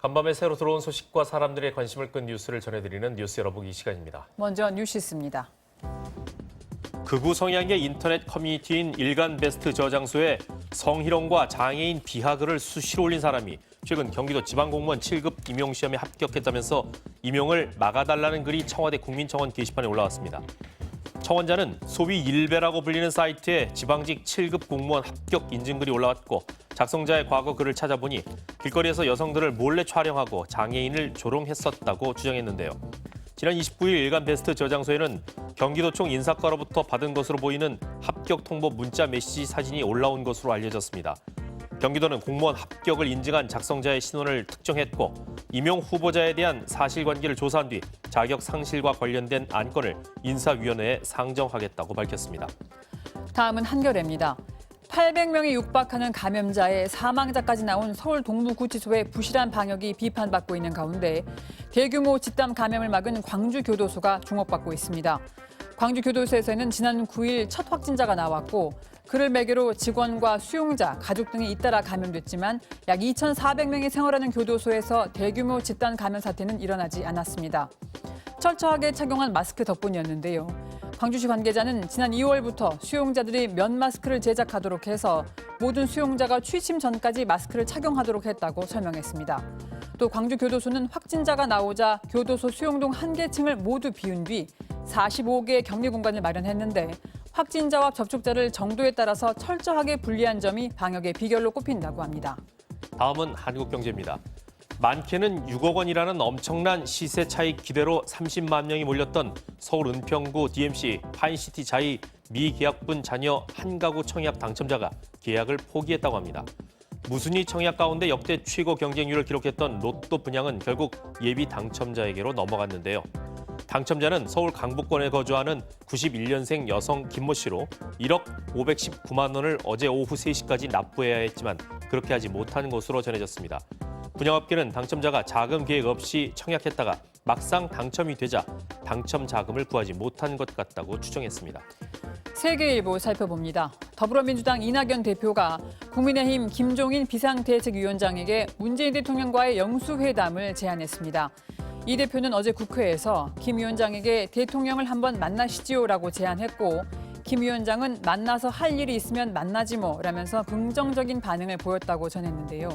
간밤에 새로 들어온 소식과 사람들의 관심을 끈 뉴스를 전해드리는 뉴스 열어보기 시간입니다. 먼저 뉴시스입니다. 극우 성향의 인터넷 커뮤니티인 일간베스트 저장소에 성희롱과 장애인 비하글을 수시로 올린 사람이 최근 경기도 지방공무원 7급 임용시험에 합격했다면서 임용을 막아달라는 글이 청와대 국민청원 게시판에 올라왔습니다. 청원자는 소위 일베라고 불리는 사이트에 지방직 7급 공무원 합격 인증글이 올라왔고 작성자의 과거 글을 찾아보니 길거리에서 여성들을 몰래 촬영하고 장애인을 조롱했었다고 주장했는데요. 지난 29일 일간베스트 저장소에는 경기도청 인사과로부터 받은 것으로 보이는 합격 통보 문자 메시지 사진이 올라온 것으로 알려졌습니다. 경기도는 공무원 합격을 인증한 작성자의 신원을 특정했고 임용 후보자에 대한 사실관계를 조사한 뒤 자격 상실과 관련된 안건을 인사위원회에 상정하겠다고 밝혔습니다. 다음은 한겨레입니다. 800명이 육박하는 감염자의 사망자까지 나온 서울 동부구치소의 부실한 방역이 비판받고 있는 가운데 대규모 집단 감염을 막은 광주교도소가 주목받고 있습니다. 광주교도소에서는 지난 9일 첫 확진자가 나왔고 그를 매개로 직원과 수용자, 가족 등이 잇따라 감염됐지만 약 2,400명이 생활하는 교도소에서 대규모 집단 감염 사태는 일어나지 않았습니다. 철저하게 착용한 마스크 덕분이었는데요. 광주시 관계자는 지난 2월부터 수용자들이 면 마스크를 제작하도록 해서 모든 수용자가 취침 전까지 마스크를 착용하도록 했다고 설명했습니다. 또 광주교도소는 확진자가 나오자 교도소 수용동 한 개 층을 모두 비운 뒤 45개의 격리 공간을 마련했는데 확진자와 접촉자를 정도에 따라서 철저하게 분리한 점이 방역의 비결로 꼽힌다고 합니다. 다음은 한국경제입니다. 많게는 6억 원이라는 엄청난 시세 차익 기대로 30만 명이 몰렸던 서울 은평구 DMC 파인시티 자이 미계약분 자녀 한 가구 청약 당첨자가 계약을 포기했다고 합니다. 무순위 청약 가운데 역대 최고 경쟁률을 기록했던 로또 분양은 결국 예비 당첨자에게로 넘어갔는데요. 당첨자는 서울 강북권에 거주하는 91년생 여성 김모 씨로 1억 519만 원을 어제 오후 3시까지 납부해야 했지만 그렇게 하지 못한 것으로 전해졌습니다. 분양업계는 당첨자가 자금 계획 없이 청약했다가 막상 당첨이 되자 당첨 자금을 구하지 못한 것 같다고 추정했습니다. 세계일보 살펴봅니다. 더불어민주당 이낙연 대표가 국민의힘 김종인 비상대책위원장에게 문재인 대통령과의 영수회담을 제안했습니다. 이 대표는 어제 국회에서 김 위원장에게 대통령을 한번 만나시지요라고 제안했고 김 위원장은 만나서 할 일이 있으면 만나지 뭐라면서 긍정적인 반응을 보였다고 전했는데요.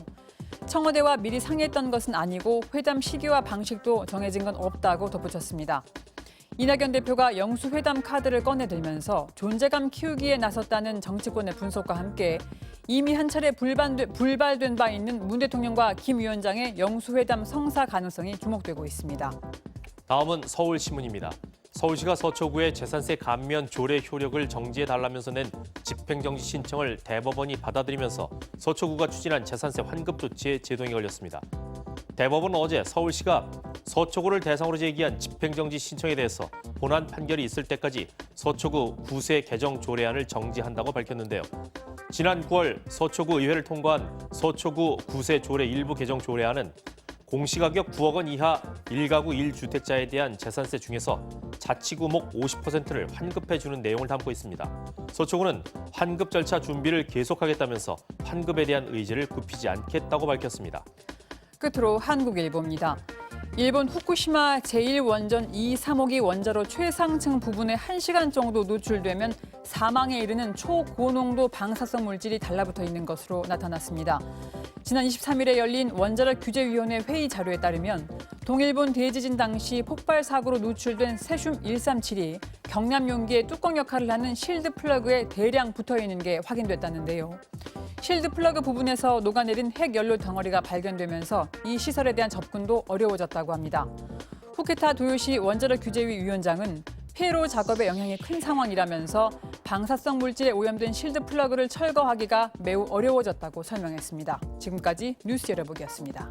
청와대와 미리 상의했던 것은 아니고 회담 시기와 방식도 정해진 건 없다고 덧붙였습니다. 이낙연 대표가 영수회담 카드를 꺼내들면서 존재감 키우기에 나섰다는 정치권의 분석과 함께 이미 한 차례 불발된 바 있는 문 대통령과 김 위원장의 영수회담 성사 가능성이 주목되고 있습니다. 다음은 서울신문입니다. 서울시가 서초구의 재산세 감면 조례 효력을 정지해달라면서 낸 집행정지 신청을 대법원이 받아들이면서 서초구가 추진한 재산세 환급 조치에 제동이 걸렸습니다. 대법원은 어제 서울시가 서초구를 대상으로 제기한 집행정지 신청에 대해서 본안 판결이 있을 때까지 서초구 구세 개정 조례안을 정지한다고 밝혔는데요. 지난 9월 서초구 의회를 통과한 서초구 구세 조례 일부 개정 조례안은 공시가격 9억 원 이하 1가구 1주택자에 대한 재산세 중에서 자치구목 50%를 환급해주는 내용을 담고 있습니다. 서초구는 환급 절차 준비를 계속하겠다면서 환급에 대한 의지를 굽히지 않겠다고 밝혔습니다. 끝으로 한국일보입니다. 일본 후쿠시마 제1원전 2, 3호기 원자로 최상층 부분에 1시간 정도 노출되면 사망에 이르는 초고농도 방사성 물질이 달라붙어 있는 것으로 나타났습니다. 지난 23일에 열린 원자력 규제위원회 회의 자료에 따르면 동일본 대지진 당시 폭발 사고로 노출된 세슘 137이 경남 용기의 뚜껑 역할을 하는 실드 플러그에 대량 붙어 있는 게 확인됐다는데요. 실드 플러그 부분에서 녹아내린 핵연료 덩어리가 발견되면서 이 시설에 대한 접근도 어려워졌다고 합니다. 후케타 도요시 원자력 규제위 위원장은 폐로 작업에 영향이 큰 상황이라면서 방사성 물질에 오염된 실드 플러그를 철거하기가 매우 어려워졌다고 설명했습니다. 지금까지 뉴스 열어보기였습니다.